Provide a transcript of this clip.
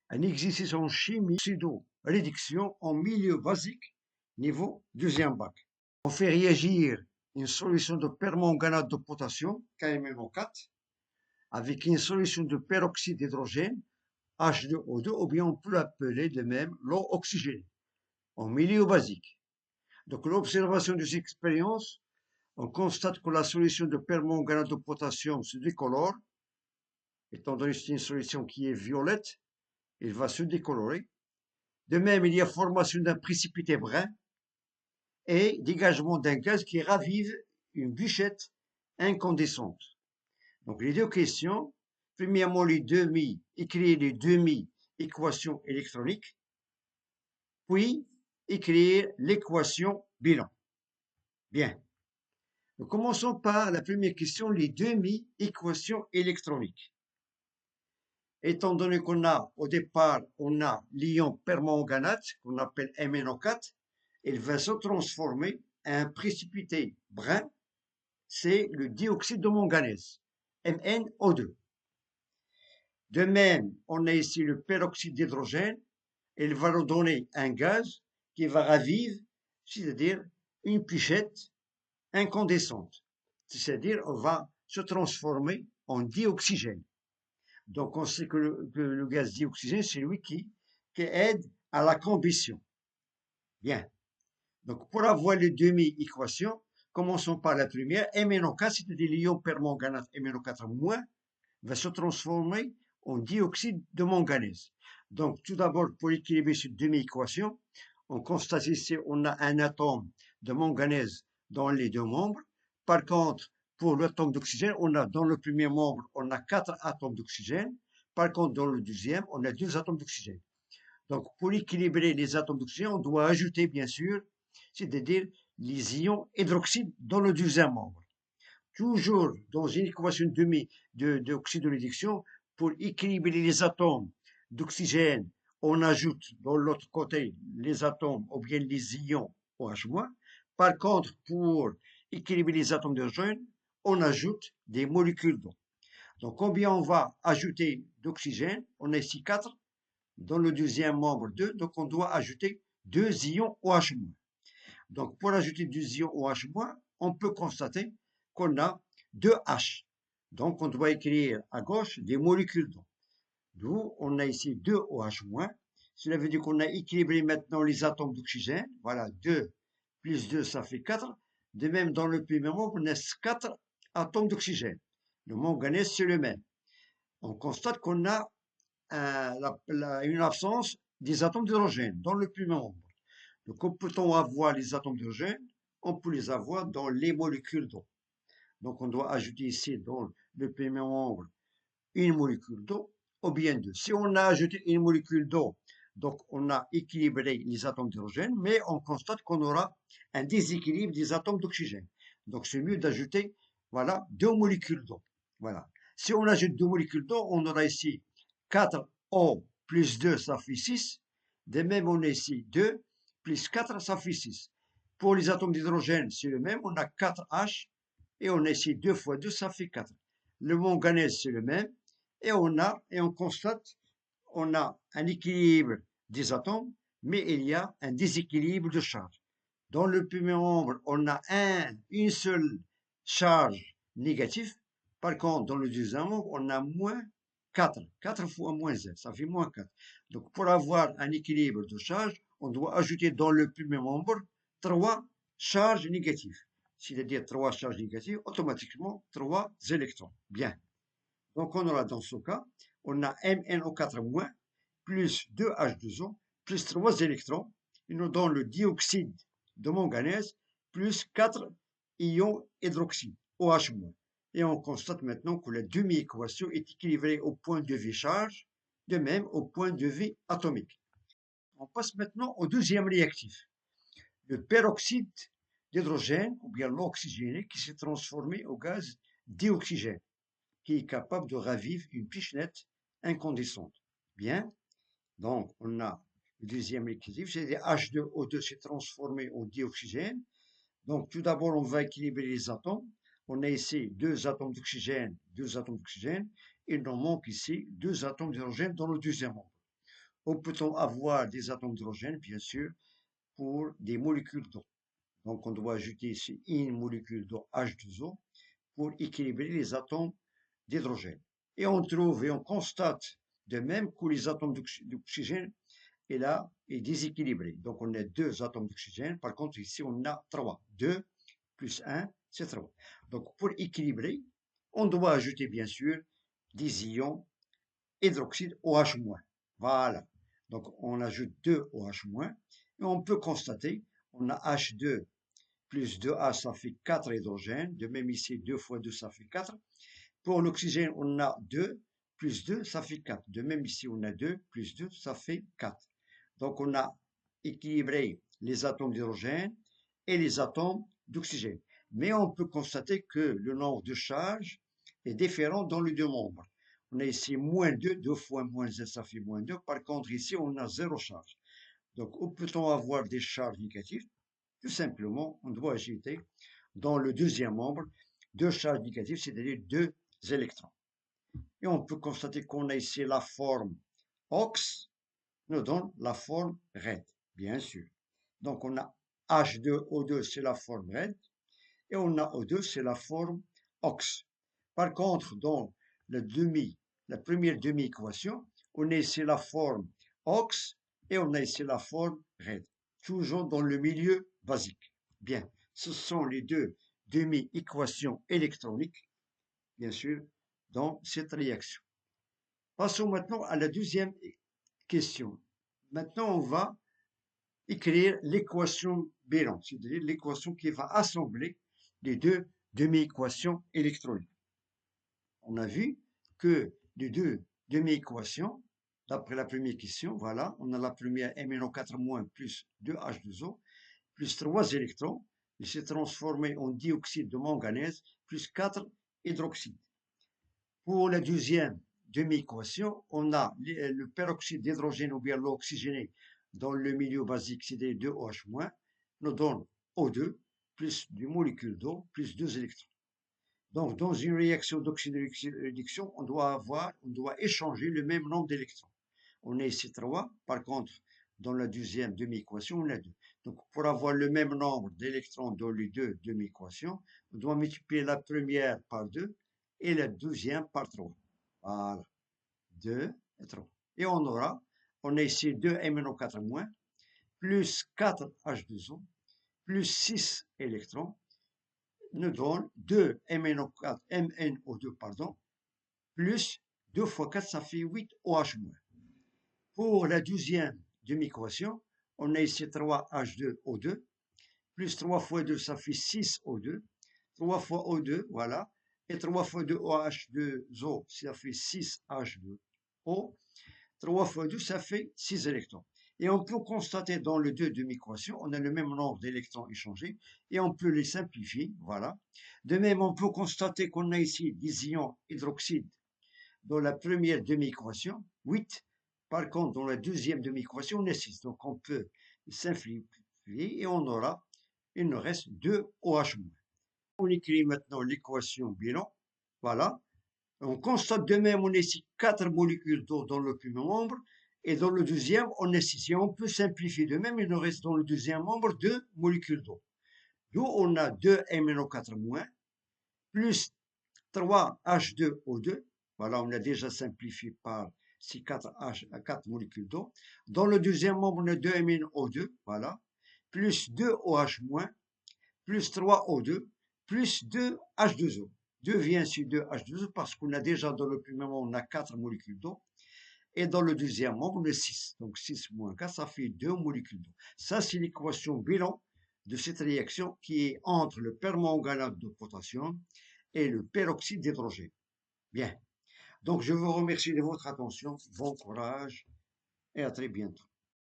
Un exercice en chimie pseudo-réduction en milieu basique, niveau deuxième bac. On fait réagir une solution de permanganate de potassium, KMNO4, avec une solution de peroxyde d'hydrogène, H2O2, ou bien on peut l'appeler de même l'eau oxygénée, en milieu basique. Donc l'observation de cette expérience, on constate que la solution de permanganate de potassium se décolore, étant donné que c'est une solution qui est violette, il va se décolorer. De même, il y a formation d'un précipité brun et dégagement d'un gaz qui ravive une bûchette incandescente. Donc les deux questions, premièrement écrire les demi-équations électroniques, puis écrire l'équation bilan. Bien. Nous commençons par la première question, les demi-équations électroniques. Étant donné qu'on a, au départ, on a l'ion permanganate, qu'on appelle MnO4, il va se transformer en un précipité brun, c'est le dioxyde de manganèse, MnO2. De même, on a ici le peroxyde d'hydrogène, il va nous donner un gaz qui va ravivre, c'est-à-dire une bûchette incandescente, c'est-à-dire on va se transformer en dioxygène. Donc on sait que le gaz dioxygène, c'est lui qui aide à la combustion. Bien. Donc pour avoir les demi-équations, commençons par la première. MnO4, c'est-à-dire l'ion permanganate MnO4- va se transformer en dioxyde de manganèse. Donc tout d'abord, pour équilibrer cette demi-équation, on constate ici on a un atome de manganèse dans les deux membres. Par contre, pour l'atome d'oxygène, on a dans le premier membre, on a 4 atomes d'oxygène. Par contre, dans le deuxième, on a 2 atomes d'oxygène. Donc, pour équilibrer les atomes d'oxygène, on doit ajouter, bien sûr, c'est-à-dire les ions hydroxyde dans le deuxième membre. Toujours dans une équation d'oxyde de réduction, pour équilibrer les atomes d'oxygène, on ajoute dans l'autre côté les atomes ou bien les ions OH-. Par contre, pour équilibrer les atomes d'hydrogène, on ajoute des molécules d'eau. Donc, combien on va ajouter d'oxygène? On a ici 4. Dans le deuxième membre 2, donc on doit ajouter 2 ions OH-. Donc, pour ajouter 2 ions OH-, on peut constater qu'on a 2 H. Donc, on doit écrire à gauche des molécules d'eau. D'où on a ici 2 OH-. Cela veut dire qu'on a équilibré maintenant les atomes d'oxygène. Voilà, 2 plus 2, ça fait 4. De même, dans le premier membre, on a 4 atomes d'oxygène. Le manganèse, c'est le même. On constate qu'on a une absence des atomes d'hydrogène dans le premier membre. Donc, comment peut-on avoir les atomes d'hydrogène? On peut les avoir dans les molécules d'eau. Donc, on doit ajouter ici dans le premier membre une molécule d'eau, ou bien 2. Si on a ajouté une molécule d'eau, donc on a équilibré les atomes d'hydrogène, mais on constate qu'on aura un déséquilibre des atomes d'oxygène. Donc, c'est mieux d'ajouter, voilà, 2 molécules d'eau. Voilà. Si on ajoute 2 molécules d'eau, on aura ici 4O plus 2, ça fait 6. De même, on a ici 2 plus 4, ça fait 6. Pour les atomes d'hydrogène, c'est le même. On a 4H et on a ici 2 fois 2, ça fait 4. Le manganèse, c'est le même. Et on constate, on a un équilibre des atomes, mais il y a un déséquilibre de charge. Dans le premier membre, on a une seule charge négative. Par contre, dans le deuxième membre, on a moins 4. 4 fois moins 1, ça fait moins 4. Donc, pour avoir un équilibre de charge, on doit ajouter dans le premier membre 3 charges négatives. C'est-à-dire 3 charges négatives, automatiquement 3 électrons. Bien. Donc, on aura dans ce cas, on a MnO4- plus 2H2O plus 3 électrons. Il nous donne le dioxyde de manganèse plus 4 ions hydroxyde, OH-. Et on constate maintenant que la demi-équation est équilibrée au point de vue charge, de même au point de vue atomique. On passe maintenant au deuxième réactif, le peroxyde d'hydrogène, ou bien l'oxygéné, qui s'est transformé au gaz dioxygène, qui est capable de ravivre une pichenette incandescente. Bien, donc on a le deuxième réactif, c'est H2O2 s'est transformé en dioxygène. Donc tout d'abord, on va équilibrer les atomes. On a ici 2 atomes d'oxygène, 2 atomes d'oxygène. Il nous manque ici 2 atomes d'hydrogène dans le deuxième membre. Ou peut-on avoir des atomes d'hydrogène, bien sûr, pour des molécules d'eau. Donc, on doit ajouter ici une molécule d'eau H2O pour équilibrer les atomes d'hydrogène. Et on trouve et on constate de même que les atomes d'oxygène est déséquilibré. Donc, on a 2 atomes d'oxygène. Par contre, ici, on a 3. 2 plus 1, c'est 3. Donc, pour équilibrer, on doit ajouter, bien sûr, des ions hydroxyde OH-. Voilà. Donc, on ajoute 2 OH-. Et on peut constater, on a H2 plus 2H, ça fait 4 hydrogènes. De même ici, 2 fois 2, ça fait 4. Pour l'oxygène, on a 2 plus 2, ça fait 4. De même ici, on a 2 plus 2, ça fait 4. Donc, on a équilibré les atomes d'hydrogène et les atomes d'oxygène. Mais on peut constater que le nombre de charges est différent dans les deux membres. On a ici moins 2, 2 fois moins 1, ça fait moins 2. Par contre, ici, on a 0 charge. Donc, où peut-on avoir des charges négatives? Tout simplement, on doit ajouter dans le deuxième membre 2 charges négatives, c'est-à-dire 2 électrons. Et on peut constater qu'on a ici la forme OX, nous donne la forme RED, bien sûr. Donc, on a H2O2, c'est la forme RED, et on a O2, c'est la forme OX. Par contre, dans la première demi-équation, on a ici la forme OX et on a ici la forme RED, toujours dans le milieu basique. Bien, ce sont les deux demi-équations électroniques, bien sûr, dans cette réaction. Passons maintenant à la deuxième question. Maintenant, on va écrire l'équation bilan, c'est-à-dire l'équation qui va assembler les deux demi-équations électroniques. On a vu que les deux demi-équations, d'après la première question, voilà, on a la première MnO4- plus 2H2O, plus 3 électrons, il s'est transformé en dioxyde de manganèse, plus 4 hydroxydes. Pour la deuxième demi-équation, on a le peroxyde d'hydrogène ou bien l'eau oxygénée dans le milieu basique, c'est-à-dire 2OH-, nous donne O2 plus une molécule d'eau plus 2 électrons. Donc, dans une réaction d'oxydoréduction, on doit échanger le même nombre d'électrons. On a ici 3, par contre, dans la deuxième demi-équation, on a 2. Donc, pour avoir le même nombre d'électrons dans les deux demi-équations, on doit multiplier la première par 2 et la deuxième par 3. Voilà, 2 et 3. Et on a ici 2 MnO4- plus 4 H2O, plus 6 électrons, nous donne 2 MnO2, plus 2 fois 4, ça fait 8 OH-. Pour la deuxième demi-équation, on a ici 3 H2O2, plus 3 fois 2, ça fait 6 O2, 3 fois O2, voilà, et 3 fois 2 OH2O, ça fait 6 H2O, 3 fois 2, ça fait 6 électrons. Et on peut constater dans les deux demi-équations, on a le même nombre d'électrons échangés, et on peut les simplifier, voilà. De même, on peut constater qu'on a ici des ions hydroxydes dans la première demi-équation, 8. Par contre, dans la deuxième demi-équation, on a 6. Donc, on peut simplifier et il nous reste 2 OH-. On écrit maintenant l'équation bilan. Voilà. On constate de même, on a ici 4 molécules d'eau dans le premier membre. Et dans le deuxième, on a 6. Et on peut simplifier de même, il nous reste dans le deuxième membre 2 molécules d'eau. D'où on a 2 MnO4- plus 3 H2O2. Voilà, on a déjà simplifié par ces 4 molécules d'eau. Dans le deuxième membre, on a 2 MnO2, voilà, plus 2 OH-, plus 3 O2, plus 2 H2O. 2 vient sur 2 H2O parce qu'on a déjà dans le premier membre, on a 4 molécules d'eau. Et dans le deuxième membre, on a 6. Donc 6 moins 4, ça fait 2 molécules d'eau. Ça, c'est l'équation bilan de cette réaction qui est entre le permanganate de potassium et le peroxyde d'hydrogène. Bien. Donc, je vous remercie de votre attention. Bon courage et à très bientôt.